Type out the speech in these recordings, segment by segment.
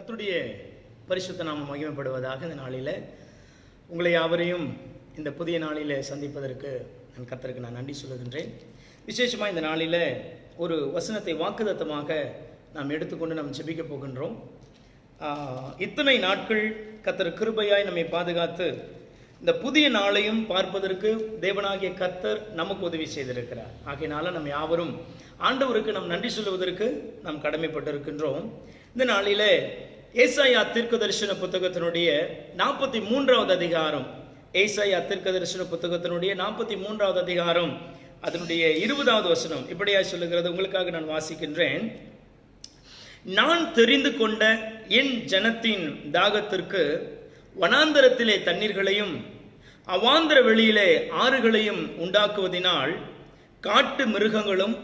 கர்த்தருடைய பரிசுத்த நாமம் மகிமைப்படுவதாக. இந்த நாளில் உங்களை யாவரையும் இந்த புதிய நாளில் சந்திப்பதற்கு கர்த்தருக்கு நான் நன்றி சொல்லுகின்றேன். விசேஷமாக இந்த நாளில் ஒரு வசனத்தை வாக்குத்தத்தமாக நாம் எடுத்துக்கொண்டு நாம் ஜெபிக்க போகின்றோம். இத்தனை நாட்கள் கர்த்தர் கிருபையாய் நம்மை பாதுகாத்து இந்த புதிய நாளையும் பார்ப்பதற்கு தேவனாகிய கர்த்தர் நமக்கு உதவி செய்திருக்கிறார். ஆகையினால நம்ம யாவரும் ஆண்டவருக்கு நாம் நன்றி சொல்லுவதற்கு நாம் கடமைப்பட்டிருக்கின்றோம். இந்த நாளிலே ஏசாயா தீர்க்கதரிசன புத்தகத்தினுடைய 43வது அதிகாரம், ஏசாயா தீர்க்கதரிசன புத்தகத்தினுடைய 43வது அதிகாரம் அதனுடைய 20வது வசனம் இப்படியா சொல்லுகிறது. உங்களுக்காக நான் வாசிக்கின்றேன். நான் தெரிந்து கொண்ட என் ஜனத்தின் தாகத்திற்கு வனாந்தரத்திலே தண்ணீர்களையும் அவாந்தர வெளியிலே ஆறுகளையும் உண்டாக்குவதினால் காட்டு மிருகங்களும்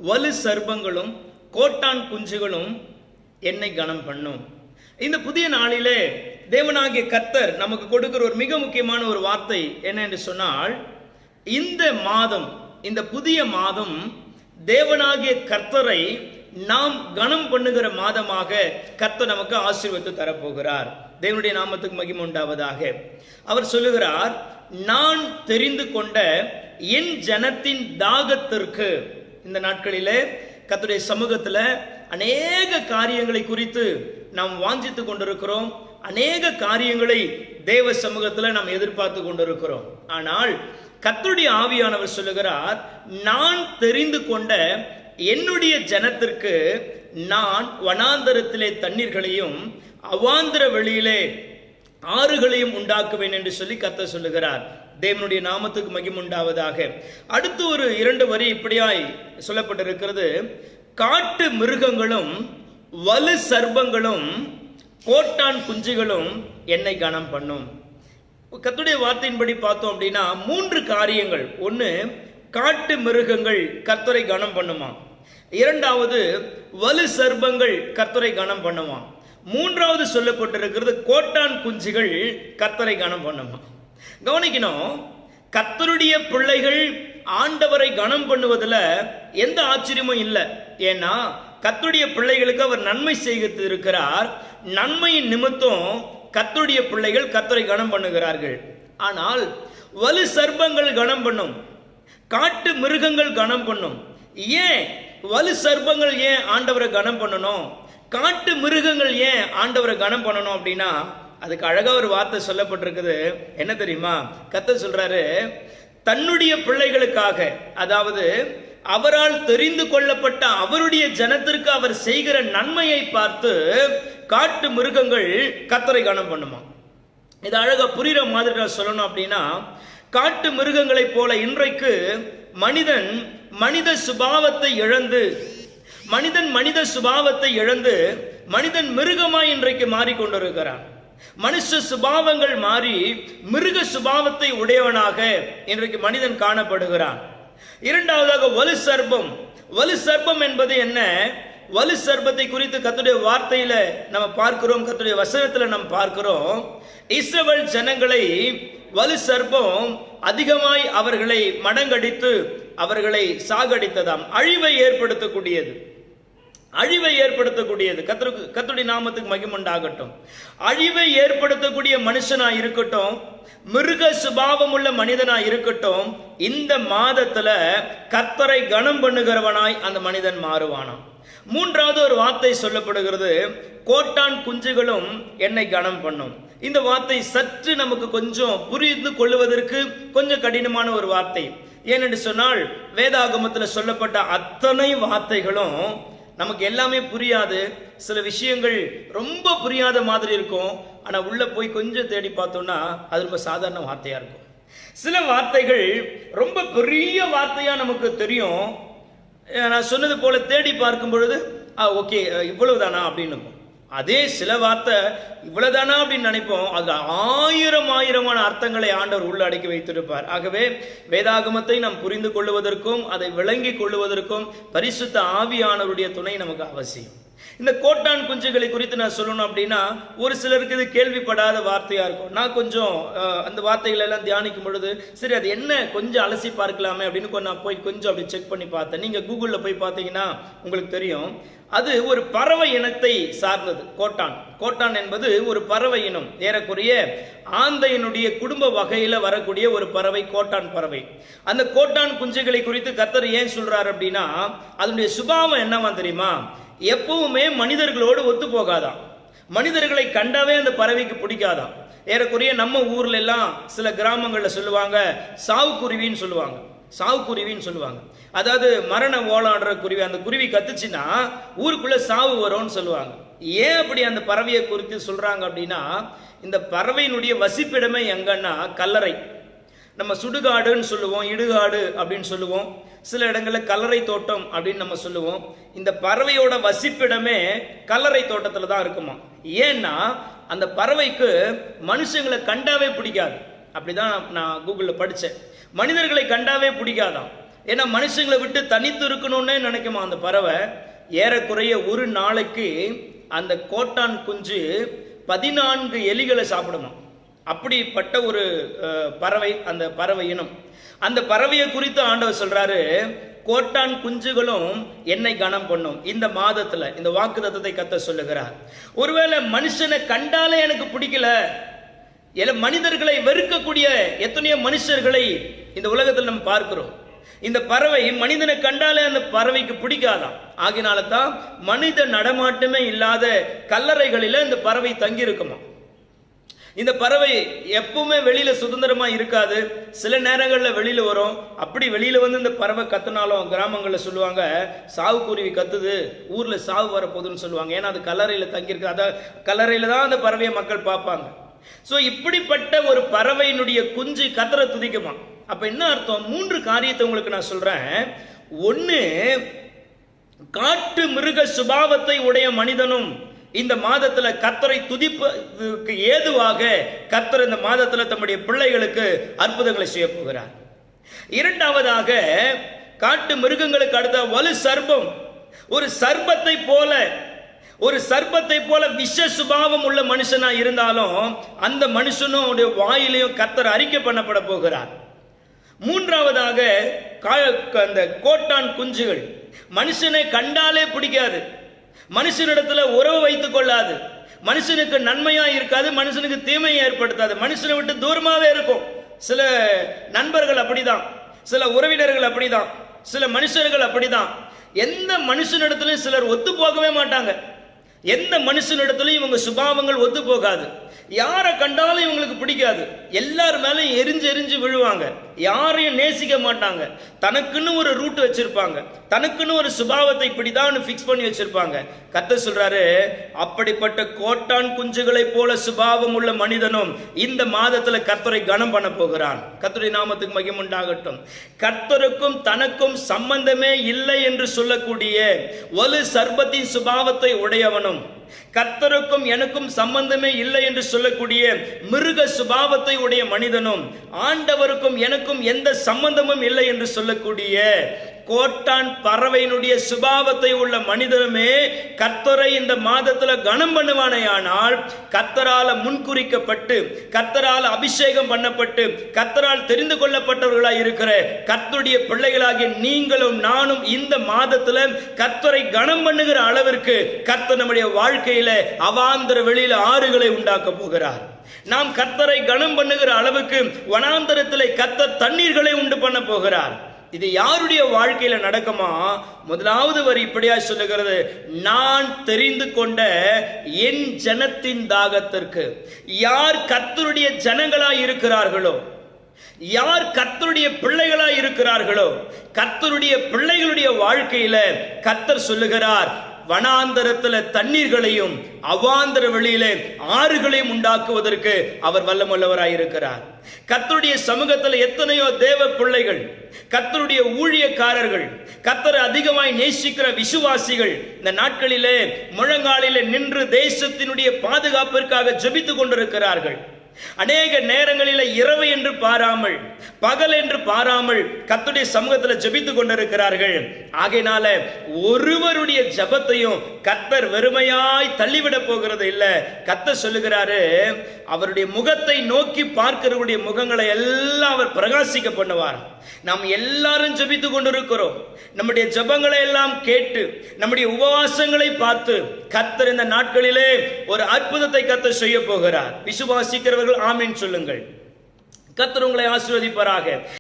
வலு சர்ப்பங்களும் கோட்டான் குஞ்சுகளும் என்னை கனம் பண்ணும். இந்த புதிய நாளிலே தேவனாகிய கர்த்தர் நமக்கு கொடுக்கிற ஒரு மிக முக்கியமான ஒரு வார்த்தை என்ன என்று சொன்னால், இந்த மாதம், இந்த புதிய மாதம் தேவனாகிய கர்த்தரை நாம் கனம் பண்ணுகிற மாதமாக கர்த்தர் நமக்கு ஆசீர்வதித்து தரப்போகிறார். தேவனுடைய நாமத்துக்கு மகிமை உண்டாவதாக. அவர் சொல்லுகிறார், நான் தெரிந்து கொண்ட என் ஜனத்தின் தாகத்திற்கு. இந்த நாட்களிலே கர்த்தருடைய சமூகத்தில் அநேக காரியங்களை குறித்து நாம் வாஞ்சித்து கொண்டிருக்கிறோம். அநேக காரியங்களை தேவ சமூகத்தில் நாம் எதிர்பார்த்து கொண்டிருக்கிறோம். ஆனால் கர்த்தருடைய ஆவியானவர் சொல்லுகிறார், நான் தெரிந்து கொண்ட என்னுடைய ஜனத்திற்கு நான் வனாந்தரத்திலே தண்ணீர்களையும் அவாந்தர வெளியிலே ஆறுகளையும் உண்டாக்குவேன் என்று சொல்லி கர்த்தர் சொல்லுகிறார். தேவனுடைய நாமத்துக்கு மகிமை உண்டாவதாக. அடுத்து ஒரு 2 வரி இப்படியாய் சொல்லப்பட்டிருக்கிறது. காட்டு மிருகங்களும் வலு சர்ப்பங்களும் கோட்டான் குஞ்சுகளும் என்னை கனம் பண்ணும். கர்த்தருடைய வார்த்தையின்படி பார்த்தோம் அப்படின்னா 3 காரியங்கள். ஒன்று, காட்டு மிருகங்கள் கர்த்தரை கனம் பண்ணுமா. 2வது, வலு சர்ப்பங்கள் கர்த்தரை கனம் பண்ணுமா. 3வது சொல்லப்பட்டிருக்கிறது, கோட்டான் குஞ்சுகள் கர்த்தரை கனம் பண்ணுமா. கவனிக்கணும், கர்த்தருடைய பிள்ளைகள் ஆண்டவரை கனம் பண்ணுவதில் எந்த ஆச்சரியமும் இல்லை. ஏன்னா கர்த்தருடைய பிள்ளைகளுக்கு அவர் நன்மை செய்து இருக்கிறார். நன்மையின் நிமித்தம் கர்த்தருடைய பிள்ளைகள் கர்த்தரை கனம் பண்ணுகிறார்கள். ஆனால் வலு சர்ப்பங்கள் கனம் பண்ணும், காட்டு மிருகங்கள் கனம் பண்ணும். ஏன் வலு சர்ப்பங்கள் ஏன் ஆண்டவரை கனம் பண்ணணும், காட்டு மிருகங்கள் ஏன் ஆண்டவரை கனம் பண்ணணும் அப்படின்னா, அதுக்கு அழகா ஒரு வார்த்தை சொல்லப்பட்டிருக்குது. என்ன தெரியுமா? கர்த்தர் சொல்றாரு, தன்னுடைய பிள்ளைகளுக்காக, அதாவது அவரால் தெரிந்து கொள்ளப்பட்ட அவருடைய ஜனத்திற்கு அவர் செய்கிற நன்மையை பார்த்து காட்டு மிருகங்கள் கர்த்தரை கனம் பண்ணுமா. இது அழகா புரியுற மாதிரி நான் சொல்லணும் அப்படின்னா, காட்டு மிருகங்களை போல இன்றைக்கு மனிதன் மனித சுபாவத்தை இழந்து, மனித சுபாவத்தை இழந்து மனிதன் மிருகமாய் இன்றைக்கு மாறிக்கொண்டிருக்கிறான். மனுஷ சுபாவங்கள் மாறி மிருக சுபாவத்தை உடையவனாக இன்றைக்கு மனிதன் காணப்படுகிறான். 2வதாக வலு சர்ப்பம். வலு சர்ப்பம் என்பது என்ன? வலு சர்ப்பத்தை குறித்து கர்த்தருடைய வார்த்தையில நம்ம பார்க்கிறோம், கர்த்தருடைய வசனத்துல நம்ம பார்க்கிறோம். இஸ்ரவேல் ஜனங்களை வலு சர்ப்பம் அதிகமாய் அவர்களை மடங்கடித்து அவர்களை சாகடித்ததாம். அழிவை ஏற்படுத்தக்கூடியது, அழிவை ஏற்படுத்தக்கூடியது. கர்த்தருடைய நாமத்துக்கு மகிமை உண்டாகட்டும். அழிவை ஏற்படுத்தக்கூடிய மனுஷனா இருக்கட்டும், மிருக சுபாவம் உள்ள மனிதனா இருக்கட்டும், இந்த மாதத்துல கர்த்தரை கனம் பண்ணுகிறவனாய் அந்த மனிதன் மாறுவானாம். 3வது ஒரு வார்த்தை சொல்லப்படுகிறது, கோட்டான் குஞ்சுகளும் என்னை கனம் பண்ணும். இந்த வார்த்தை சற்று நமக்கு கொஞ்சம் புரிந்து கொள்வதற்கு கொஞ்சம் கடினமான ஒரு வார்த்தை. ஏனென்று சொன்னால் வேதாகமத்தில் சொல்லப்பட்ட அத்தனை வார்த்தைகளும் நமக்கு எல்லாமே புரியாது. சில விஷயங்கள் ரொம்ப புரியாத மாதிரி இருக்கும். ஆனால் உள்ள போய் கொஞ்சம் தேடி பார்த்தோம்னா அது ரொம்ப சாதாரண வார்த்தையா இருக்கும். சில வார்த்தைகள் ரொம்ப பெரிய வார்த்தையா நமக்கு தெரியும். நான் சொன்னது போல தேடி பார்க்கும் பொழுது ஓகே இவ்வளவுதானா அப்படின்னு இருக்கும். அதே சில வார்த்தை இவ்வளவுதானா அப்படின்னு நினைப்போம். அது ஆயிரமான அர்த்தங்களை ஆண்டவர் உள்ள அடக்கி வைத்திருப்பார். ஆகவே வேதாகமத்தை நாம் புரிந்து கொள்வதற்கும் அதை விளங்கி கொள்வதற்கும் பரிசுத்த ஆவியானவருடைய துணை நமக்கு அவசியம். இந்த கோட்டான் குஞ்சுகளை குறித்து நான் சொல்லணும் அப்படின்னா, ஒரு சிலருக்கு இது கேள்விப்படாத வார்த்தையா இருக்கும். நான் கொஞ்சம் அந்த வார்த்தைகள் எல்லாம் தியானிக்கும் பொழுது, சரி அது என்ன கொஞ்சம் அலசி பார்க்கலாமே அப்படின்னு நான் போய் கொஞ்சம் அப்படி செக் பண்ணி பார்த்தேன். நீங்க கூகுள்ல போய் பார்த்தீங்கன்னா உங்களுக்கு தெரியும். அது ஒரு பறவை இனத்தை சார்ந்தது. கோட்டான் கோட்டான் என்பது ஒரு பறவை இனம். ஏறக்குறைய ஆந்தையினுடைய குடும்ப வகையில வரக்கூடிய ஒரு பறவை கோட்டான் பறவை. அந்த கோட்டான் குஞ்சுகளை குறித்து கர்த்தர் ஏன் சொல்றாரு அப்படின்னா, அதனுடைய சுபாவம் என்னவா தெரியுமா? எப்பவுமே மனிதர்களோடு ஒத்து போகாதான். மனிதர்களை கண்டாவே அந்த பறவைக்கு பிடிக்காதான். ஏறக்குறைய நம்ம ஊர்ல எல்லாம் சில கிராமங்கள்ல சொல்லுவாங்க சாவுக்குருவின்னு சொல்லுவாங்க. சாவுக்குருவின்னு சொல்லுவாங்க. அதாவது மரண ஓலாடுற குருவி. அந்த குருவி கத்துச்சுன்னா ஊருக்குள்ள சாவு வரும்னு சொல்லுவாங்க. ஏன் அப்படி அந்த பறவையை குறித்து சொல்றாங்க அப்படின்னா, இந்த பறவையினுடைய வசிப்பிடமே எங்கன்னா கல்லறை. நம்ம சுடுகாடுன்னு சொல்லுவோம், இடுகாடு அப்படின்னு சொல்லுவோம். சில இடங்களில் கல்லறை தோட்டம் அப்படின்னு நம்ம சொல்லுவோம். இந்த பறவையோட வசிப்பிடமே கல்லறை தோட்டத்தில் தான் இருக்குமா. ஏன்னா அந்த பறவைக்கு மனுஷங்களை கண்டாவே பிடிக்காது. அப்படிதான் நான் கூகுளில் படித்தேன். மனிதர்களை கண்டாவே பிடிக்காதான். ஏன்னா மனுஷங்களை விட்டு தனித்து இருக்கணும்னே நினைக்குமா அந்த பறவை. ஏறக்குறைய ஒரு நாளைக்கு அந்த கோட்டான் குஞ்சு 14 எலிகளை சாப்பிடுமா. அப்படிப்பட்ட ஒரு பறவை அந்த பறவை இனம். அந்த பறவையை குறித்து ஆண்டவர் சொல்றாரு, கோட்டான் குஞ்சுகளும் என்னை கனம் பண்ணும். இந்த மாதத்துல இந்த வாக்குத்தத்தத்தை கர்த்தர் சொல்லுகிறார். ஒருவேளை மனுஷனை கண்டாலே எனக்கு பிடிக்கல, மனிதர்களை வெறுக்கக்கூடிய எத்தனையோ மனுஷர்களை இந்த உலகத்தில் நம்ம பார்க்கிறோம். இந்த பறவை மனிதனை கண்டாலே அந்த பறவைக்கு பிடிக்காதான். ஆகினால தான் மனித நடமாட்டமே இல்லாத கல்லறைகளில இந்த பறவை தங்கி இருக்குமா. இந்த பறவை எப்பவுமே வெளியில சுதந்திரமா இருக்காது. சில நேரங்களில் வெளியில வரும். அப்படி வெளியில வந்து இந்த பறவை கத்துனாலும் கிராமங்களில் சொல்லுவாங்க சாவுக்குருவி கத்துது, ஊர்ல சாவு வரப்போகுதுன்னு சொல்லுவாங்க. ஏன்னா அது கல்லறையில தங்கியிருக்கு. அத கல்லறையில தான் அந்த பறவையை மக்கள் பார்ப்பாங்க. சோ இப்படிப்பட்ட ஒரு பறவையினுடைய குஞ்சு கத்தரை துதிக்குமா. அப்ப என்ன அர்த்தம்? 3 காரியத்தை உங்களுக்கு நான் சொல்றேன். ஒன்னு, காட்டு மிருக சுபாவத்தை உடைய மனிதனும் இந்த மாதத்துல கர்த்தரை துதிப்பதற்கு ஏதுவாக கர்த்தர் இந்த மாதத்துல தம்முடைய பிள்ளைகளுக்கு அற்புதங்களை செய்ய போகிறார். இரண்டாவதாக, காட்டு மிருகங்களுக்கு அடுத்த வலு சர்ப்பம். ஒரு சர்ப்பத்தை போல விஷ சுபாவம் உள்ள மனுஷனா இருந்தாலும் அந்த மனுஷனும் வாயிலையும் கர்த்தர் அறிக்கை பண்ணப்பட போகிறார். மூன்றாவதாக, அந்த கோட்டான் குஞ்சுகள் மனுஷனை கண்டாலே பிடிக்காது, மனுஷனிடத்துல உறவு வைத்துக் கொள்ளாது, மனுஷனுக்கு நன்மையா இருக்காது, மனுஷனுக்கு தீமையை ஏற்படுத்தாது, மனுஷனை விட்டு தூரமாவே இருக்கும். சில நண்பர்கள் அப்படிதான், சில உறவினர்கள் அப்படிதான், சில மனுஷர்கள் அப்படிதான். எந்த மனுஷனிடத்திலும் சிலர் ஒத்து போகவே மாட்டாங்க. எந்த மனுஷனிடத்திலும் இவங்க சுபாவங்கள் ஒத்து போகாது. யாரை கண்டாலும் இவங்களுக்கு பிடிக்காது. எல்லார் மேலும் எரிஞ்சு விழுவாங்க. யாரையும் நேசிக்க மாட்டாங்க. தனக்குன்னு ஒரு ரூட் வச்சிருப்பாங்க, தனக்குன்னு ஒரு சுபாவத்தை இப்படிதான் பிக்ஸ் பண்ணி வச்சிருப்பாங்க. கர்த்தர் சொல்றாரு, அப்படிப்பட்ட கோட்டான் குஞ்சுகளை போல சுபாவம் உள்ள மனிதனும் இந்த மாதத்துல கர்த்தரை கனம் பண்ண போகிறான். கர்த்தருடைய நாமத்துக்கு மகிமை உண்டாகட்டும். கர்த்தருக்கும் தனக்கும் சம்பந்தமே இல்லை என்று சொல்லக்கூடிய வலு சர்ப்பத்தின் சுபாவத்தை உடையவனும், கர்த்தருக்கும் எனக்கும் சம்பந்தமே இல்லை என்று சொல்லக்கூடிய மிருக சுபாவத்தை உடைய மனிதனும், ஆண்டவருக்கும் எனக்கும் எந்த சம்பந்தமும் இல்லை என்று சொல்லக்கூடிய கோட்டான் பறவையினுடைய சுபாவத்தை உள்ள மனிதனுமே கர்த்தரை இந்த மாதத்துல கனம் பண்ணுவானேயானால், கர்த்தரால முன்குறிக்கப்பட்டு, கர்த்தரால் அபிஷேகம் பண்ணப்பட்டு, கர்த்தரால் தெரிந்து கொள்ளப்பட்டவர்களாய் இருக்கிற கர்த்தருடைய பிள்ளைகளாகிய நீங்களும் நானும் இந்த மாதத்துல கர்த்தரை கனம் பண்ணுகிற அளவிற்கு கர்த்தர் நம்முடைய வாழ்க்கையில அவாந்தர வெளியில ஆறுகளை உண்டாக்க போகிறார். நாம் கர்த்தரை கனம் பண்ணுகிற அளவுக்கு வனாந்தரத்திலே கர்த்தர் தண்ணீர்களை உண்டு பண்ண போகிறார். இது யாருடைய வாழ்க்கையில நடக்குமா? முதலாவது வரி இப்படியா சொல்லுகிறது, நான் தெரிந்து கொண்ட என் ஜனத்தின் தாகத்திற்கு. யார் கர்த்தருடைய ஜனங்களாய் இருக்கிறார்களோ, யார் கர்த்தருடைய பிள்ளைகளாய் இருக்கிறார்களோ, கர்த்தருடைய பிள்ளைகளுடைய வாழ்க்கையில கர்த்தர் சொல்லுகிறார், வனாந்தரத்துல தண்ணீர்களையும் அவாந்தர வெளியிலே ஆறுகளையும் உண்டாக்குவதற்கு அவர் வல்லமுள்ளவராய் இருக்கிறார். கர்த்தருடைய சமூகத்தில் எத்தனையோ தேவ பிள்ளைகள், கர்த்தருடைய ஊழியக்காரர்கள், கர்த்தரை அதிகமாய் நேசிக்கிற விசுவாசிகள் இந்த நாட்களிலே முழங்காலிலே நின்று தேசத்தினுடைய பாதுகாப்பிற்காக ஜெபித்துக் கொண்டிருக்கிறார்கள். அநேக நேரங்களில் இரவு என்று பாராமல், பகல் என்று பாராமல் கர்த்தருடைய சமூகத்தில் ஜெபித்துக் கொண்டிருக்கிறார்கள். ஆகையினால ஒருவருடைய ஜெபத்தையும் கர்த்தர் வெறுமையாய் தள்ளிவிட போகிறது இல்ல. கர்த்தர் சொல்லுகிறாரு, அவருடைய முகத்தை நோக்கி பார்க்கிறவருடைய முகங்களை எல்லாம் அவர் பிரகாசிக்க பண்ணுவார். நாம் எல்லாரும் ஜெபித்துக் கொண்டிருக்கிறோம். நம்முடைய ஜெபங்களை எல்லாம் கேட்டு, நம்முடைய உபவாசங்களை பார்த்து கர்த்தர் இந்த நாட்களிலே ஒரு அற்புதத்தை கர்த்தர் செய்ய போகிறார். விசுவாசிக்கிறவர்கள் ஆமென் சொல்லுங்கள். கர்த்தர் உங்களை ஆசீர்வதிப்பாராக.